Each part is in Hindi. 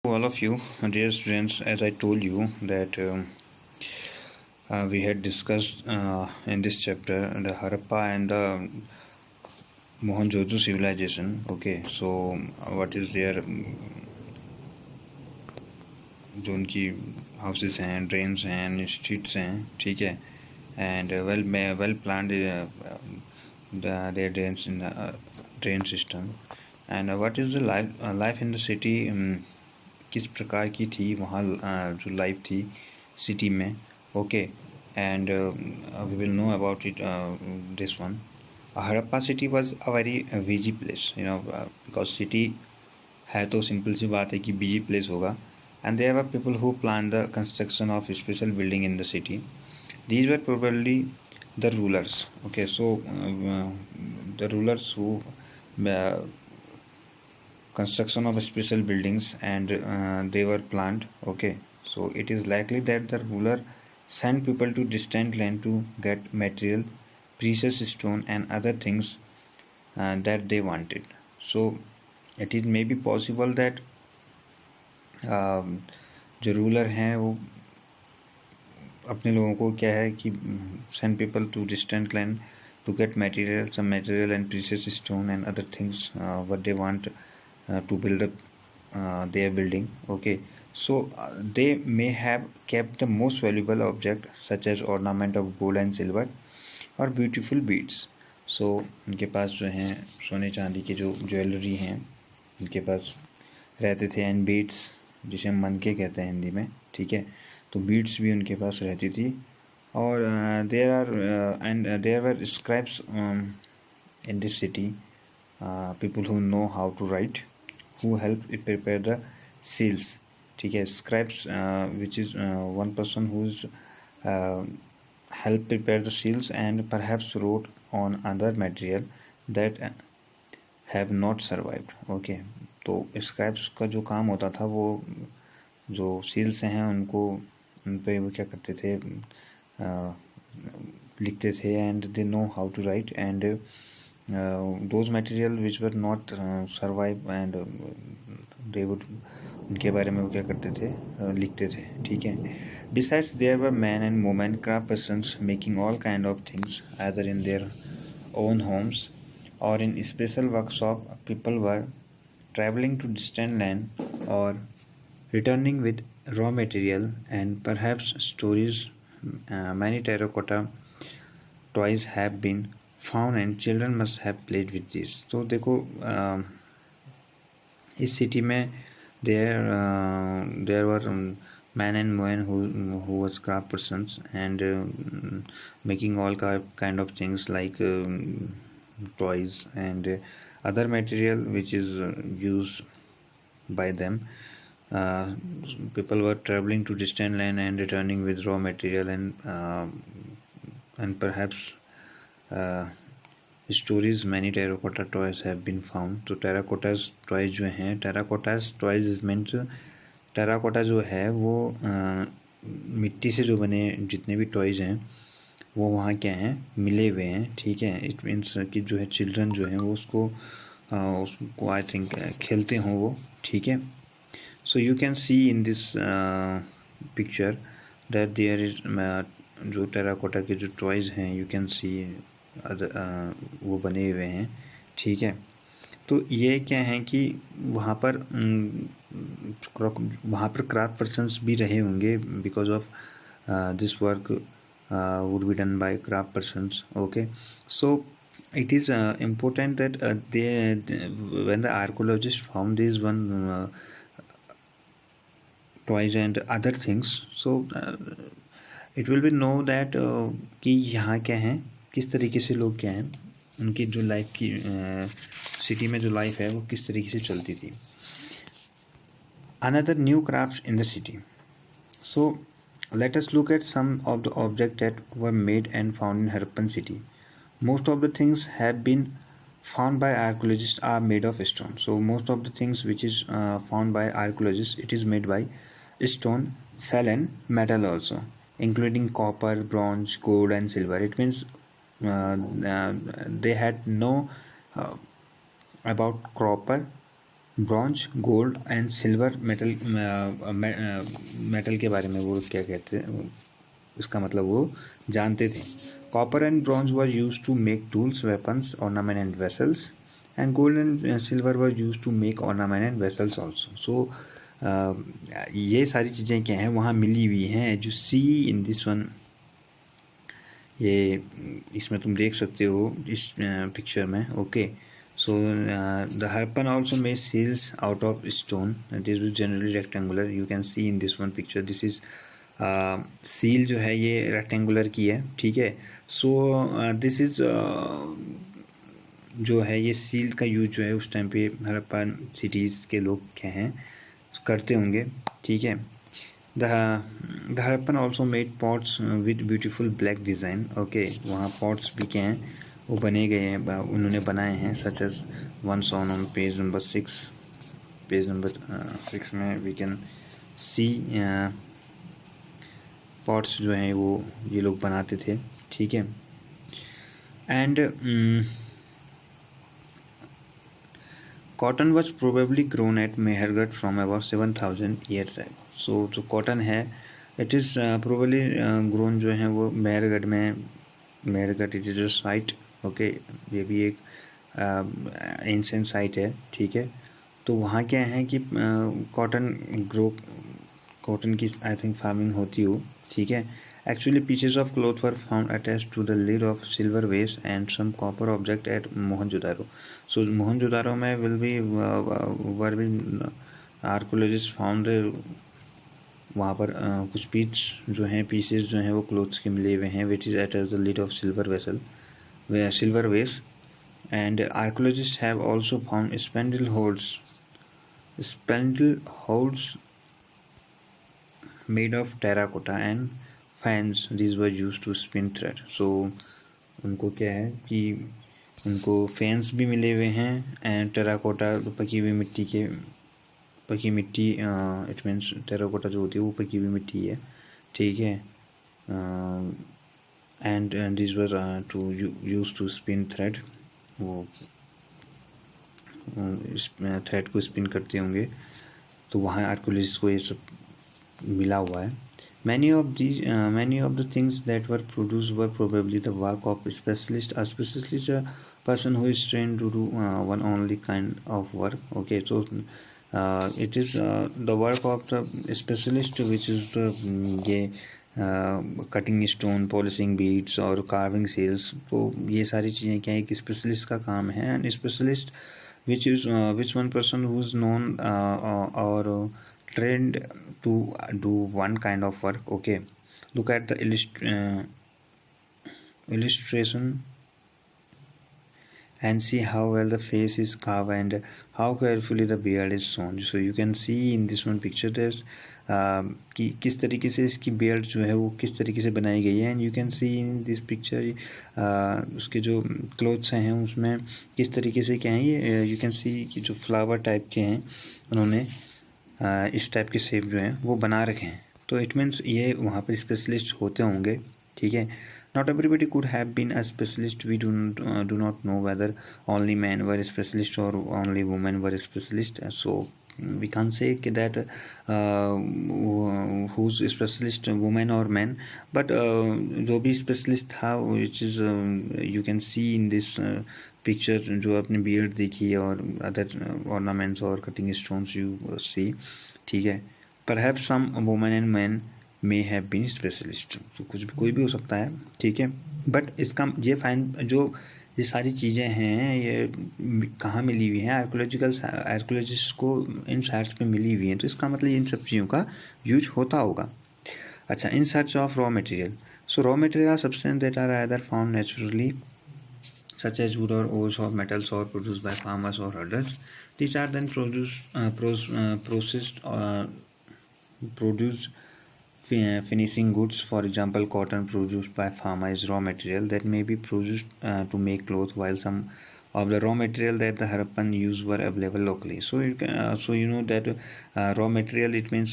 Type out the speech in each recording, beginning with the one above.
All of you, dear students, as I told you that we had discussed in this chapter the Harappa and the Mohenjo-daro civilization. Okay, so what is their जो उनकी हाउसेस हैं, ड्रेन्स हैं, स्ट्रीट्स हैं, ठीक है, and well planned their drains in the drain system. And what is the life in the city, किस प्रकार की थी वहाँ जो लाइफ थी सिटी में. Okay, and we will know about it this one. Harappa city was a very busy place, because city है तो सिंपल सी बात है कि बिजी प्लेस होगा. And there were people who planned the construction of a special building in the city. These were probably the rulers. Okay, so the rulers who uh, construction of special buildings, and they were planned. Okay, so it is likely that the ruler sent people to distant land to get material, precious stone and other things that they wanted. So it is maybe possible that जो रूलर हैं वो अपने लोगों को क्या है कि send people to distant land to get material, some material and precious stone and other things what they want to build up their building. Okay, so they may have kept the most valuable object such as ornament of gold and silver or beautiful beads. So उनके पास जो हैं सोने चांदी के जो ज्वेलरी हैं उनके पास रहते थे, एंड बीड्स जिसे हम मनके कहते हैं हिंदी में, ठीक है, तो बीड्स भी उनके पास रहती थी. और there were scribes in this city, people who know how to write, who help prepare the seals. ठीक है, scribes which is one person who is help prepare the seals and perhaps wrote on other material that have not survived. Okay, तो scribes का जो काम होता था वो जो seals हैं उनको उन पे वो क्या करते थे, लिखते थे, and they know how to write, and those material which were not survive, and they would उनके बारे में वो क्या करते थे, लिखते थे, ठीक है. Besides there were men and women craft persons making all kind of things either in their own homes or in special workshop. People were traveling to distant land or returning with raw material and perhaps stories. Many terracotta toys have been found and children must have played with this. तो देखो इस सिटी में there were men and women who was craft persons and making all kind of things like toys and other material which is used by them. People were traveling to distant land and returning with raw material and perhaps stories. Many terracotta toys have been found. तो टेराकोटाज टॉयज जो हैं, terracottas toys is means terracotta जो है वो मिट्टी से जो बने जितने भी टॉयज हैं वो वहाँ क्या हैं, मिले हुए हैं, ठीक है. इट मीन्स कि जो है चिल्ड्रन जो हैं वो उसको आई थिंक खेलते हों वो, ठीक है. So you can see in this picture that there is जो टेराकोटा के जो टॉयज हैं यू कैन सी वो बने हुए हैं, ठीक है. तो ये क्या है कि वहाँ पर क्राफ्ट पर्सन्स भी रहे होंगे because of this work would be done by craft persons. Okay, so it is important that when the archaeologists found these one toys and other things, so it will be know that कि यहाँ क्या है, किस तरीके से लोग क्या हैं, उनकी जो लाइफ की सिटी में जो लाइफ है वो किस तरीके से चलती थी. Another new crafts in the city. So let us look at some of the objects that were made and found in Harappan city. Most of the things have been found by archaeologists are made of stone. So most of the things which is found by archaeologists, it is made by stone, cell and metal also, including copper, bronze, gold and silver. It means they had no about copper, bronze, gold and silver metal के बारे में वो क्या कहते हैं, इसका मतलब वो जानते थे। Copper and bronze was use to make tools, weapons, ornament and vessels, and gold and silver was use to make ornament and vessels also. So ये सारी चीज़ें क्या हैं वहाँ मिली हुई हैं। जो सी इन दिस वन, ये इसमें तुम देख सकते हो इस पिक्चर में। Okay, so the Harappan also made seals out of stone, this was generally rectangular, you can see in this one picture, this is seal जो है ये रेक्टेंगुलर की है, ठीक है। सो दिस इज जो है ये सील का यूज जो है उस टाइम पे हरप्पन सिटीज़ के लोग क्या हैं करते होंगे, ठीक है। The Harappan also made pots with beautiful black design. Okay, वहाँ pots भी क्या हैं वो बने गए हैं, उन्होंने बनाए हैं, such as one shown on page number 6. Page number 6 में we can see pots जो हैं वो ये लोग बनाते थे, ठीक है। And cotton was probably grown at Mehergarh from about 7,000 years ago. सो जो कॉटन है इट इज़ प्रोबेबली ग्रोन जो है वो मेहरगढ़ में, Mehrgarh it is a site. Okay, ये भी एक एंशिएंट साइट है, ठीक है। तो वहाँ क्या है कि कॉटन की आई थिंक फार्मिंग होती हो, ठीक है। Actually pieces of cloth were found attached to the lid of silver vase and some copper object at Mohenjodaro. So Mohenjodaro में will be were be archaeologist found, वहाँ पर कुछ पीसेस जो हैं वो क्लोथ्स के मिले हुए हैं, which is at the lid of silver vase. And archaeologist have also found spindle holds made of terracotta and fans, this were use to spin thread. So उनको क्या है कि उनको फैंस भी मिले हुए हैं एंड टेराकोटा पकी मिट्टी इट मीन्स टेराकोटा जो होती है वो पकी हुई मिट्टी है, ठीक है। And this was to use to spin thread, वो इस थ्रेड को स्पिन करते होंगे, तो वहाँ आर्कोलॉजिस्ट को ये सब मिला हुआ है। Many of the things that were produced were probably the work of specialist. A specialist is a person who is trained to do one only kind of work. Okay, so it is the work of the specialist, which is the ये कटिंग स्टोन, पॉलिशिंग बीड्स और कार्विंग सेल्स। तो ये सारी चीज़ें क्या है एक स्पेशलिस्ट का काम है। And specialist which one person who is known or trained to do one kind of work. Okay, look at the illustration and see how well the face is carved and how carefully the beard is sewn. So you can see in this one picture there's कि किस तरीके से इसकी beard जो है वो किस तरीके से बनाई गई है। And you can see in this picture उसके जो क्लोथ्स हैं उसमें किस तरीके से क्या है ये यू कैन सी कि जो फ्लावर टाइप के हैं उन्होंने इस टाइप के शेप जो हैं वो बना रखे हैं। तो इट मीन्स ये वहाँ पर स्पेशलिस्ट होते होंगे, ठीक है। Not everybody could have been a specialist. We do not know whether only men were specialists or only women were specialists. So we can't say that who's specialist, women or men. But जो भी specialist था, which is you can see in this picture, जो अपने beard देखी और other ornaments और cutting stones you see, ठीक है। Perhaps some women and men may have been specialist. तो कुछ भी कोई भी हो सकता है, ठीक है। बट इसका ये सारी चीज़ें हैं ये कहाँ मिली हुई हैं, आर्कोलॉजिस्ट को इन साइट्स पे मिली हुई हैं, तो इसका मतलब इन सब चीज़ों का यूज होता होगा। अच्छा, in search of raw material. So raw material are substance that are either found naturally such as wood or ores or metals or produced by farmers or herders. These are then produced finishing goods. For example, cotton produced by farmer is raw material that may be produced to make cloth, while some of the raw material that the Harappan used were available locally. So you know that raw material, it means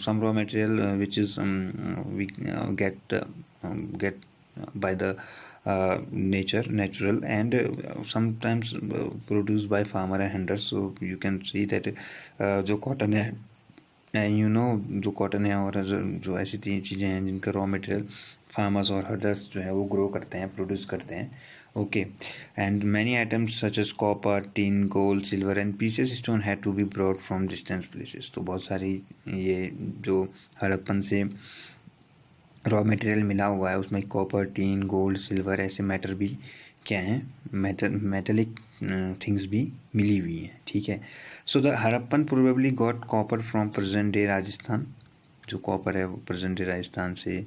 some raw material which is we get by the natural, and sometimes produced by farmer and hunters. So you can see that जो कॉटन है, जो कॉटन है और जो ऐसी तीन चीज़ें हैं जिनका रॉ मटेरियल फार्मर्स और हर्डर्स जो है वो ग्रो करते हैं, प्रोड्यूस करते हैं. Okay, and many items such as copper, tin, gold, silver and precious stone had to be brought from distance places. तो बहुत सारी ये जो हड़प्पन से रॉ मटेरियल मिला हुआ है उसमें कॉपर, टिन, गोल्ड, सिल्वर ऐसे मैटर भी क्या हैं, मेटेलिक थिंग्स भी मिली हुई हैं. ठीक है. So the Harappan probably got copper from present day Rajasthan. जो कॉपर है वो प्रेजेंट डे राजस्थान से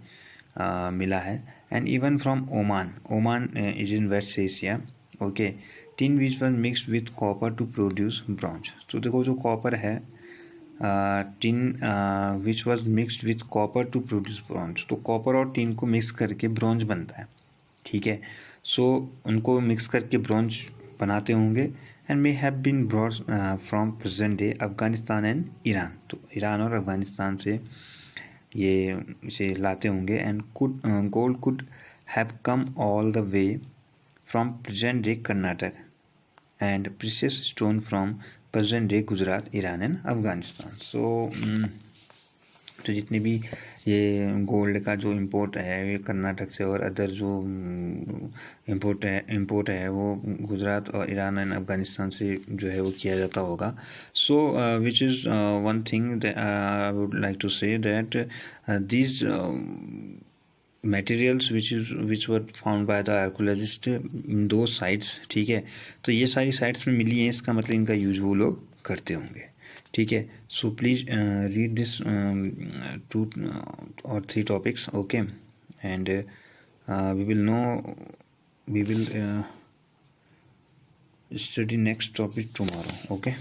मिला है. And even from Oman. Oman is in West Asia. Okay. Tin which was mixed with copper to produce bronze. तो देखो जो कॉपर है, tin which was mixed with copper to produce bronze. तो कॉपर और टिन को मिक्स करके ब्रॉन्ज बनता है. ठीक है. सो उनको मिक्स करके ब्रॉन्ज बनाते होंगे. And may have been brought from present day Afghanistan and Iran. तो ईरान और अफगानिस्तान से ये इसे लाते होंगे. And gold could have come all the way from present day Karnataka and precious stone from present day Gujarat, Iran and Afghanistan. So तो जितने भी ये गोल्ड का जो इम्पोर्ट है ये कर्नाटक से और अदर जो इम्पोर्ट है वो गुजरात और ईरान एंड अफगानिस्तान से जो है वो किया जाता होगा. So which is one thing I would like to say that these materials which were found by the archaeologist in those sites. ठीक है. तो ये सारी साइट्स में मिली हैं, इसका मतलब इनका यूज वो लोग करते होंगे. ठीक है. So please read this 2 or 3 topics. Okay. And we will study next topic tomorrow. Okay.